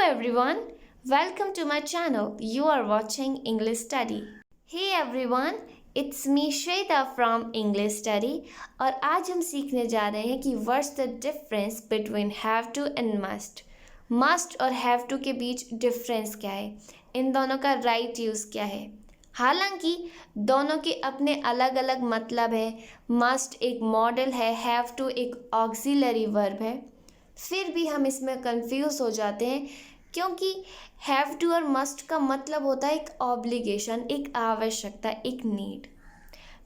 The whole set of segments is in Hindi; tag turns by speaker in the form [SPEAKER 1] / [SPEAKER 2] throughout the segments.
[SPEAKER 1] everyone, welcome to my channel. You are watching English Study. Hey everyone, it's me Shweta from English Study और आज हम सीखने जा रहे हैं कि what's the difference between have to and must. Must और have to के बीच difference क्या है, इन दोनों का right use क्या है. हालांकि दोनों के अपने अलग अलग मतलब है. must एक मॉडल है, have to एक ऑक्सिलरी वर्ब है. फिर भी हम इसमें कंफ्यूज हो जाते हैं क्योंकि हैव टू और मस्ट का मतलब होता है एक ऑब्लिगेशन, एक आवश्यकता, एक नीड.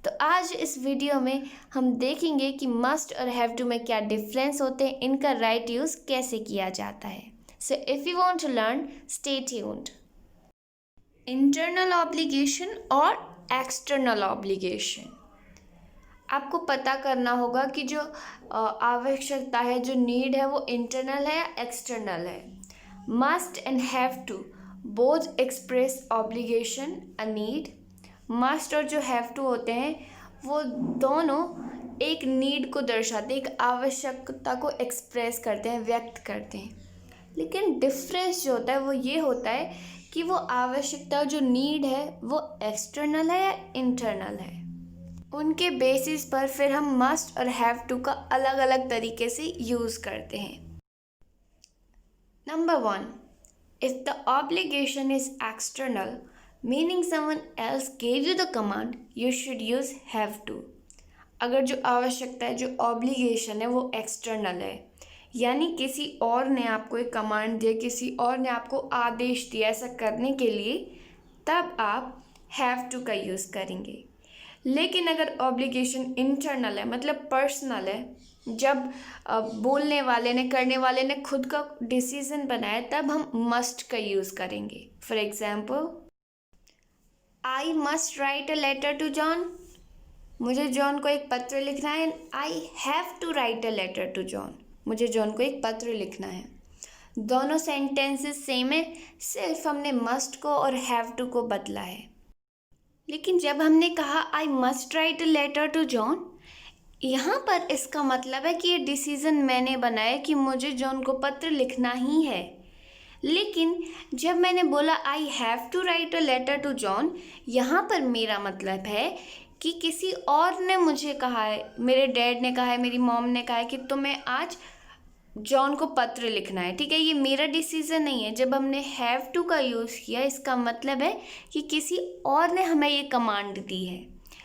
[SPEAKER 1] तो आज इस वीडियो में हम देखेंगे कि मस्ट और हैव टू में क्या डिफरेंस होते हैं, इनका राइट यूज़ कैसे किया जाता है. So if you want to learn, stay tuned. Internal obligation और एक्सटर्नल ऑब्लिगेशन. आपको पता करना होगा कि जो आवश्यकता है, जो नीड है, वो इंटरनल है या एक्सटर्नल है. Must and have to both express obligation, a need. Must और जो हैव टू होते हैं वो दोनों एक नीड को दर्शाते हैं, एक आवश्यकता को एक्सप्रेस करते हैं, व्यक्त करते हैं. लेकिन डिफरेंस जो होता है वो ये होता है कि वो आवश्यकता, जो नीड है, वो एक्सटर्नल है या इंटरनल है. उनके बेसिस पर फिर हम मस्ट और हैव टू का अलग अलग तरीके से यूज़ करते हैं. Number 1, if the obligation is external meaning someone else gave you the command, you should use have to. अगर जो आवश्यकता है, जो ऑब्लिगेशन है, वो एक्सटर्नल है, यानी किसी और ने आपको एक कमांड दिया, किसी और ने आपको आदेश दिया ऐसा करने के लिए, तब आप हैव टू का यूज़ करेंगे. लेकिन अगर ऑब्लिगेशन इंटरनल है, मतलब पर्सनल है, जब बोलने वाले ने, करने वाले ने खुद का डिसीजन बनाया, तब हम मस्ट का यूज़ करेंगे. For example, I must write a letter to John. मुझे जॉन को एक पत्र लिखना है. I have to write a letter to John. मुझे जॉन को एक पत्र लिखना है. दोनों सेंटेंसेस सेम है, सिर्फ हमने मस्ट को और हैव टू को बदला है. लेकिन जब हमने कहा I must write a letter to John, यहाँ पर इसका मतलब है कि ये डिसीज़न मैंने बनाया कि मुझे जॉन को पत्र लिखना ही है. लेकिन जब मैंने बोला I have to write a letter to John, यहाँ पर मेरा मतलब है कि किसी और ने मुझे कहा है, मेरे डैड ने कहा है, मेरी मॉम ने कहा है कि तुम्हें आज जॉन को पत्र लिखना है. ठीक है, ये मेरा डिसीज़न नहीं है. जब हमने हैव टू का यूज़ किया, इसका मतलब है कि किसी और ने हमें ये कमांड दी है.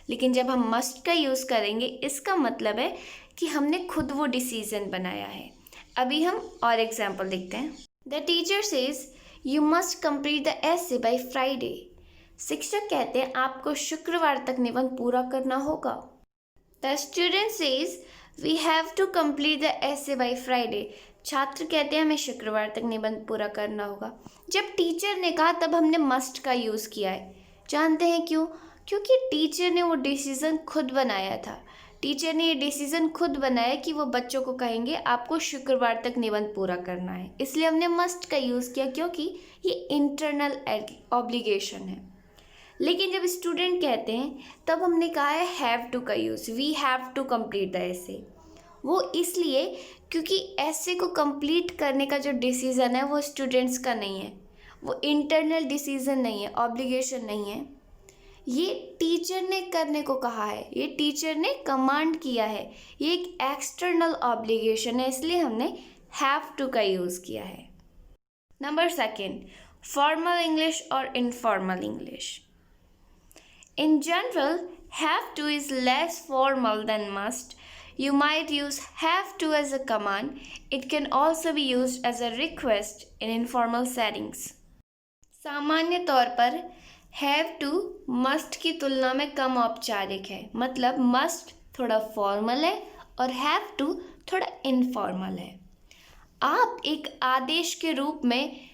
[SPEAKER 1] लेकिन जब हम मस्ट का यूज़ करेंगे, इसका मतलब है कि हमने खुद वो डिसीज़न बनाया है. अभी हम और एग्जाम्पल देखते हैं. The teacher says you must complete the essay by Friday. शिक्षक कहते हैं आपको शुक्रवार तक निबंध पूरा करना होगा. The student says we have to complete the essay by Friday. छात्र कहते हैं हमें शुक्रवार तक निबंध पूरा करना होगा. जब टीचर ने कहा, तब हमने मस्ट का यूज़ किया है. जानते हैं क्यों? क्योंकि टीचर ने वो डिसीज़न खुद बनाया था. टीचर ने ये डिसीज़न खुद बनाया कि वो बच्चों को कहेंगे आपको शुक्रवार तक निबंध पूरा करना है. इसलिए हमने मस्ट का यूज़ किया, क्योंकि ये इंटरनल ऑब्लिगेशन है. लेकिन जब स्टूडेंट कहते हैं, तब हमने कहा है हैव टू का use. We have to complete the essay. वो इसलिए क्योंकि एसे को कंप्लीट करने का जो डिसीज़न है वो स्टूडेंट्स का नहीं है. वो इंटरनल डिसीज़न नहीं है, ऑब्लिगेशन नहीं है. ये टीचर ने करने को कहा है, ये टीचर ने कमांड किया है. ये एक एक्सटर्नल ऑब्लिगेशन है, इसलिए हमने हैव टू का यूज़ किया है. नंबर 2, फॉर्मल इंग्लिश और informal English. In general, have to is less formal than must. You might use have to as a command. It can also be used as a request in informal settings. सामान्य तौर पर have to must की तुलना में कम औपचारिक है. मतलब must थोड़ा फॉर्मल है और have to थोड़ा इनफॉर्मल है. आप एक आदेश के रूप में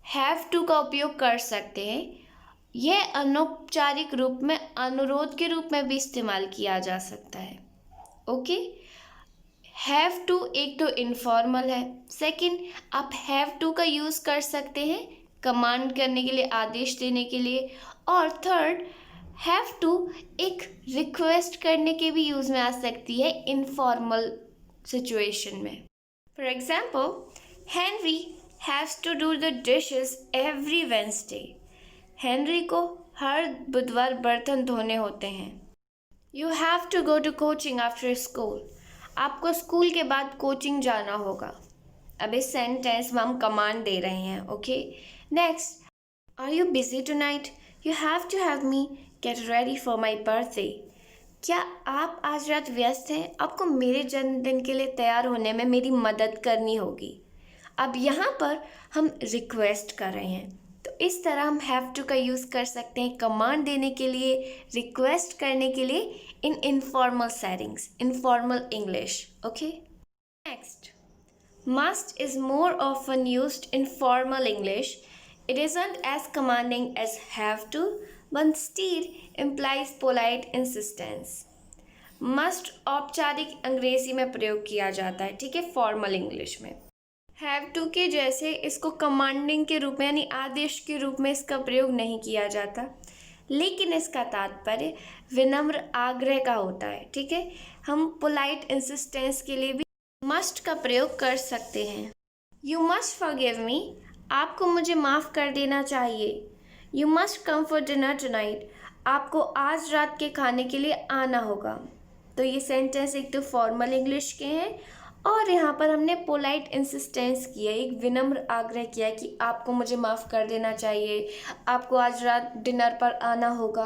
[SPEAKER 1] have to का उपयोग कर सकते हैं. यह अनौपचारिक रूप में अनुरोध के रूप में भी इस्तेमाल किया जा सकता है. ओके, हैव टू एक तो इनफॉर्मल है. सेकंड, आप हैव टू का यूज़ कर सकते हैं कमांड करने के लिए, आदेश देने के लिए. और थर्ड, हैव टू एक रिक्वेस्ट करने के भी यूज़ में आ सकती है इनफॉर्मल सिचुएशन में. For example, Henry haves to do the dishes every Wednesday. हेनरी को हर बुधवार बर्तन धोने होते हैं। You have to go to coaching after school. आपको स्कूल के बाद कोचिंग जाना होगा। अब इस सेंटेंस में हम कमांड दे रहे हैं। Okay, next, are you busy tonight? You have to have me get ready for my birthday. क्या आप आज रात व्यस्त हैं? आपको मेरे जन्मदिन के लिए तैयार होने में मेरी मदद करनी होगी। अब यहाँ पर हम रिक्वेस्ट कर रहे हैं, तो इस तरह हम हैव टू का यूज़ कर सकते हैं कमांड देने के लिए, रिक्वेस्ट करने के लिए इन informal settings, informal English. Okay, next, must is more often used in formal English. It isn't as commanding as have to, but still implies polite insistence. Must औपचारिक अंग्रेजी में प्रयोग किया जाता है, ठीक है, फॉर्मल इंग्लिश में। हैव टू के जैसे इसको कमांडिंग के रूप में यानी आदेश के रूप में इसका प्रयोग नहीं किया जाता, लेकिन इसका तात्पर्य विनम्र आग्रह का होता है, ठीक है। हम पोलाइट इंसिस्टेंस के लिए भी मस्ट का प्रयोग कर सकते हैं। यू मस्ट फॉरगिव मी, आपको मुझे माफ़ कर देना चाहिए। You must come for dinner tonight, आपको आज रात के खाने के लिए आना होगा। तो ये सेंटेंस एक तो फॉर्मल इंग्लिश के हैं और यहाँ पर हमने पोलाइट इंसिस्टेंस किया, एक विनम्र आग्रह किया कि आपको मुझे माफ़ कर देना चाहिए, आपको आज रात डिनर पर आना होगा,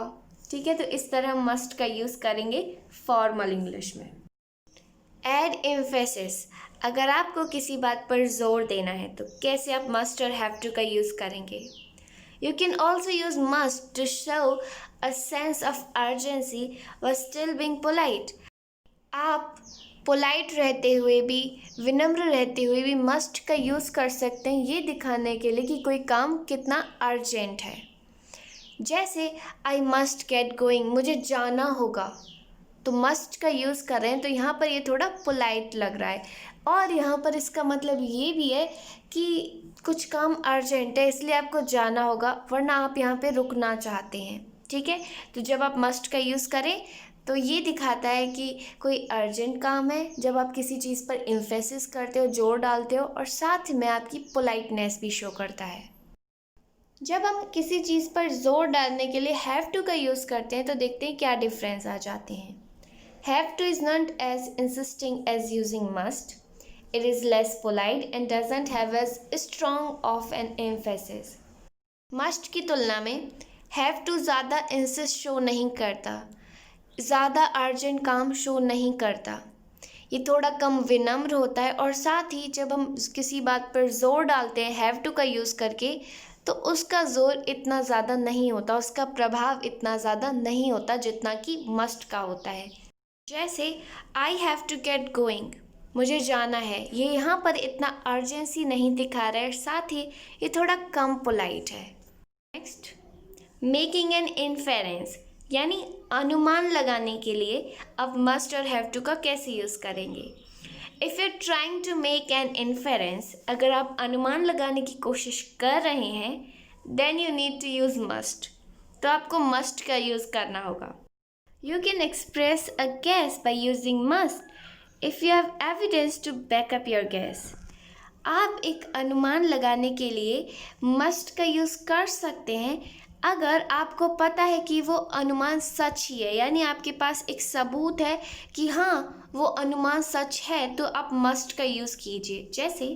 [SPEAKER 1] ठीक है। तो इस तरह हम मस्ट का यूज़ करेंगे फॉर्मल इंग्लिश में। एड एम्फेसिस, अगर आपको किसी बात पर जोर देना है तो कैसे आप मस्ट और हैव टू का यूज़ करेंगे। You can also use must to show a sense of urgency व स्टिल बीइंग पोलाइट। आप पोलाइट रहते हुए भी, विनम्र रहते हुए भी मस्ट का यूज़ कर सकते हैं ये दिखाने के लिए कि कोई काम कितना अर्जेंट है। जैसे आई मस्ट गेट गोइंग, मुझे जाना होगा, तो मस्ट का यूज़ कर रहे हैं, तो यहाँ पर ये थोड़ा पोलाइट लग रहा है। और यहाँ पर इसका मतलब ये भी है कि कुछ काम अर्जेंट है इसलिए आपको जाना होगा, वरना आप यहाँ पे रुकना चाहते हैं, ठीक है। तो जब आप मस्ट का यूज़ करें तो ये दिखाता है कि कोई अर्जेंट काम है, जब आप किसी चीज़ पर एम्फेसिस करते हो, जोर डालते हो, और साथ में आपकी पोलाइटनेस भी शो करता है। जब हम किसी चीज़ पर जोर डालने के लिए हैव टू का यूज़ करते हैं तो देखते हैं क्या डिफरेंस आ जाते हैं। Have to is not as insisting as using must. It is less polite and doesn't have as strong of an emphasis. Must की तुलना में have to ज़्यादा insist शो नहीं करता, ज़्यादा अर्जेंट काम शो नहीं करता, ये थोड़ा कम विनम्र होता है, और साथ ही जब हम किसी बात पर जोर डालते हैं हैव टू का यूज़ करके तो उसका जोर इतना ज़्यादा नहीं होता, उसका प्रभाव इतना ज़्यादा नहीं होता जितना कि मस्ट का होता है। जैसे I have to get going, मुझे जाना है, ये यहाँ पर इतना अर्जेंसी नहीं दिखा रहा है, साथ ही ये थोड़ा कम पोलाइट है। नेक्स्ट, मेकिंग एन इन्फेरेंस, यानी अनुमान लगाने के लिए अब मस्ट और हैव टू का कैसे यूज़ करेंगे। If you trying to make an inference, अगर आप अनुमान लगाने की कोशिश कर रहे हैं, then you need to use must, तो आपको मस्ट का यूज़ करना होगा। You can express a guess by using must if you have evidence to back up your guess. आप एक अनुमान लगाने के लिए must का यूज़ कर सकते हैं अगर आपको पता है कि वो अनुमान सच ही है, यानी आपके पास एक सबूत है कि हाँ वो अनुमान सच है, तो आप must का यूज़ कीजिए। जैसे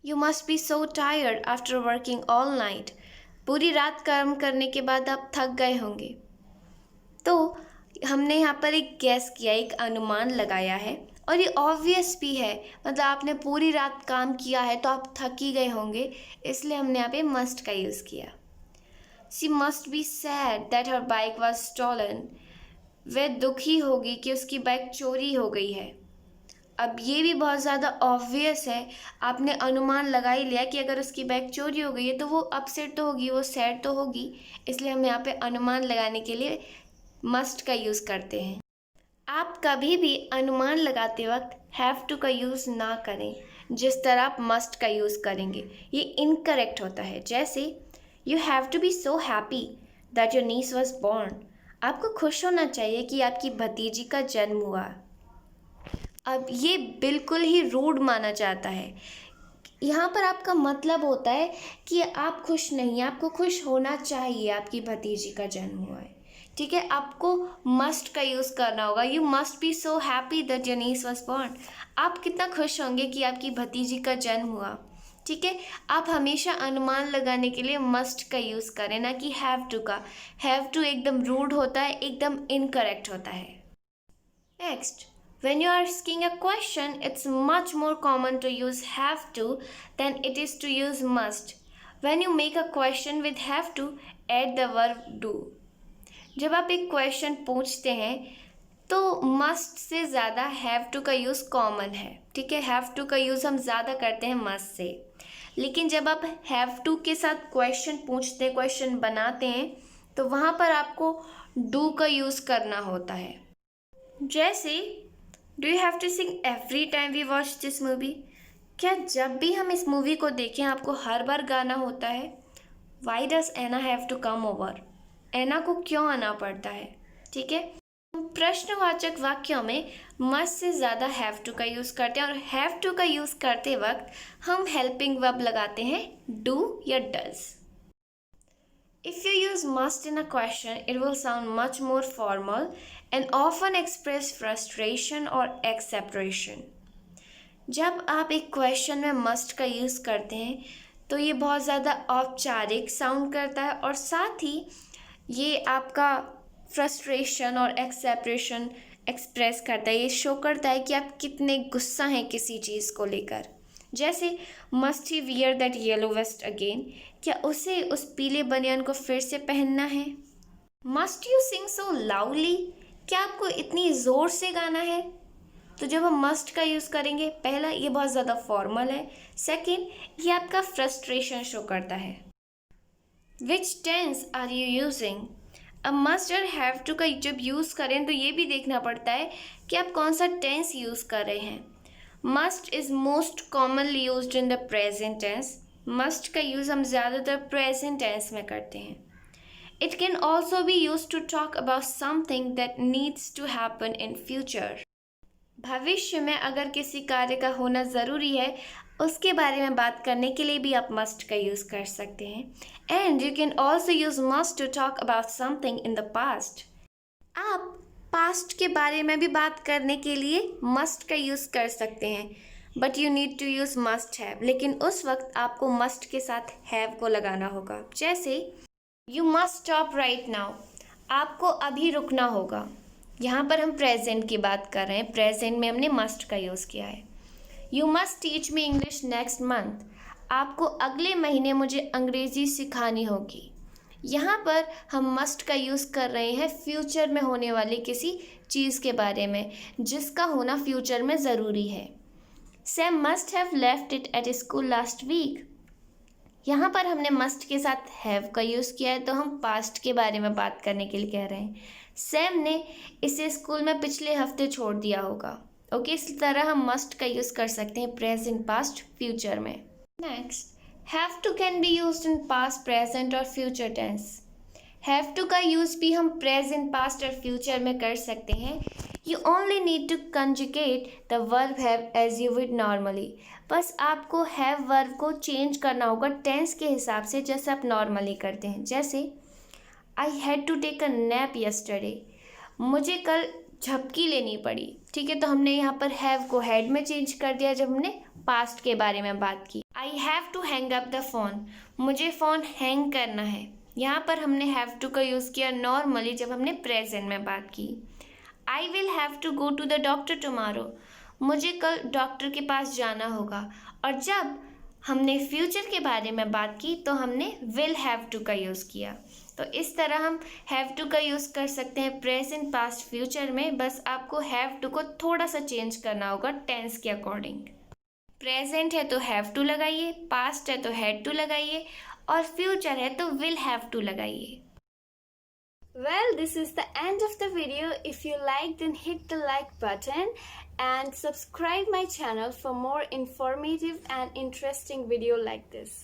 [SPEAKER 1] You must be so tired after working all night. पूरी रात काम करने के बाद आप थक गए होंगे। तो हमने यहाँ पर एक गैस किया, एक अनुमान लगाया है, और ये ऑब्वियस भी है, मतलब आपने पूरी रात काम किया है तो आप थक ही गए होंगे, इसलिए हमने यहाँ पे मस्ट का यूज़ किया। She must be sad that her bike was stolen, वह दुखी होगी कि उसकी बाइक चोरी हो गई है। अब ये भी बहुत ज़्यादा ऑब्वियस है, आपने अनुमान लगा ही लिया कि अगर उसकी बाइक चोरी हो गई है तो वो अपसेट तो होगी, वो सैड तो होगी, इसलिए हम यहाँ पे अनुमान लगाने के लिए मस्ट का यूज़ करते हैं। आप कभी भी अनुमान लगाते वक्त हैव टू का यूज़ ना करें जिस तरह आप मस्ट का यूज़ करेंगे, ये इनकरेक्ट होता है। जैसे you have to be so happy that your niece was born, आपको खुश होना चाहिए कि आपकी भतीजी का जन्म हुआ। अब ये बिल्कुल ही रूड माना जाता है यहाँ पर आपका मतलब होता है कि आप खुश नहीं, आपको खुश होना चाहिए, आपकी भतीजी का जन्म हुआ है। ठीक है, आपको मस्ट का यूज़ करना होगा। You must be so happy that your niece was born. आप कितना खुश होंगे कि आपकी भतीजी का जन्म हुआ। ठीक है, आप हमेशा अनुमान लगाने के लिए मस्ट का यूज़ करें, ना कि हैव टू का। हैव टू एकदम रूड होता है, एकदम इनकरेक्ट होता है। Next, when you are asking a question, it's much more common to use have to than it is to use must. When you make a question with have to, add the verb do. जब आप एक क्वेश्चन पूछते हैं तो मस्ट से ज़्यादा हैव टू का यूज़ कॉमन है। ठीक है, हैव टू का यूज़ हम ज़्यादा करते हैं मस्ट से, लेकिन जब आप हैव टू के साथ क्वेश्चन पूछते हैं, क्वेश्चन बनाते हैं, तो वहाँ पर आपको डू का यूज़ करना होता है। जैसे, do you have to sing every time we watch this movie? क्या जब भी हम इस मूवी को देखें आपको हर बार गाना होता है? Why does Anna have to come over? Anna को क्यों आना पड़ता है? ठीक है, प्रश्नवाचक वाक्यों में मस्ट से ज़्यादा हैव टू का यूज़ करते हैं, और हैव टू का यूज़ करते वक्त हम हेल्पिंग वर्ब लगाते हैं डू या does. If you use must in a question, it will sound much more formal and often express frustration or exasperation. जब आप एक क्वेश्चन में मस्ट का यूज़ करते हैं तो ये बहुत ज़्यादा औपचारिक साउंड करता है, और साथ ही ये आपका फ्रस्ट्रेशन और एक्सेप्रेशन एक्सप्रेस करता है। ये शो करता है कि आप कितने गुस्सा हैं किसी चीज़ को लेकर। जैसे, must he wear that yellow vest again? क्या उसे उस पीले बनियान को फिर से पहनना है? Must you sing so loudly? क्या आपको इतनी ज़ोर से गाना है? तो जब हम मस्ट का यूज़ करेंगे, पहला ये बहुत ज़्यादा फॉर्मल है, सेकेंड ये आपका फ्रस्ट्रेशन शो करता है। विच टेंस आर यू यूजिंग? अब मस्ट और हैव टू का जब यूज़ करें तो ये भी देखना पड़ता है कि आप कौन सा टेंस यूज़ कर रहे हैं। Must is most commonly used in the present tense. Must का यूज़ हम ज़्यादातर प्रेजेंट टेंस में करते हैं। It can also be use to talk about something that needs to happen in future. भविष्य में अगर किसी कार्य का होना ज़रूरी है, उसके बारे में बात करने के लिए भी आप मस्ट का यूज़ कर सकते हैं। And you can also use must to talk about something in the past. आप पास्ट के बारे में भी बात करने के लिए मस्ट का यूज़ कर सकते हैं, but you need to use must have, लेकिन उस वक्त आपको मस्ट के साथ हैव को लगाना होगा। जैसे, you must stop right now, आपको अभी रुकना होगा। यहाँ पर हम प्रेजेंट की बात कर रहे हैं, प्रेजेंट में हमने मस्ट का यूज़ किया है। You must teach me English next month, आपको अगले महीने मुझे अंग्रेज़ी सिखानी होगी। यहाँ पर हम मस्ट का यूज़ कर रहे हैं फ्यूचर में होने वाली किसी चीज़ के बारे में, जिसका होना फ्यूचर में ज़रूरी है। Sam must have left it at school last week, यहाँ पर हमने मस्ट के साथ हैव का यूज़ किया है, तो हम पास्ट के बारे में बात करने के लिए कह रहे हैं। सैम ने इसे स्कूल में पिछले हफ्ते छोड़ दिया होगा। ओके, इस तरह हम मस्ट का यूज़ कर सकते हैं प्रेजेंट, पास्ट, फ्यूचर में। Next, have to can be used in past, present और फ्यूचर टेंस। हैव टू का यूज़ भी हम प्रेजेंट, पास्ट और फ्यूचर में कर सकते हैं। You only need to conjugate the verb have as you would normally. बस आपको हैव वर्ब को चेंज करना होगा टेंस के हिसाब से, जैसे आप नॉर्मली करते हैं। जैसे, I had to take a nap yesterday, मुझे कल झपकी लेनी पड़ी। ठीक है, तो हमने यहाँ पर हैव को हैड में चेंज कर दिया जब हमने पास्ट के बारे में बात की। I have to hang up the phone, मुझे फ़ोन हैंग करना है। यहाँ पर हमने हैव टू का यूज़ किया नॉर्मली जब हमने प्रेजेंट में बात की। I will have to go to the doctor tomorrow, मुझे कल डॉक्टर के पास जाना होगा। और जब हमने फ्यूचर के बारे में बात की तो हमने विल हैव टू का यूज़ किया। तो इस तरह हम हैव टू का यूज़ कर सकते हैं प्रेजेंट, पास्ट, फ्यूचर में। बस आपको हैव टू को थोड़ा सा चेंज करना होगा टेंस के अकॉर्डिंग। प्रेजेंट है तो हैव टू लगाइए, पास्ट है तो हैड टू लगाइए, और फ्यूचर है तो विल हैव टू लगाइए। Well, this is the end of the video. If you liked, then hit the like button and subscribe my channel for more informative and interesting video like this.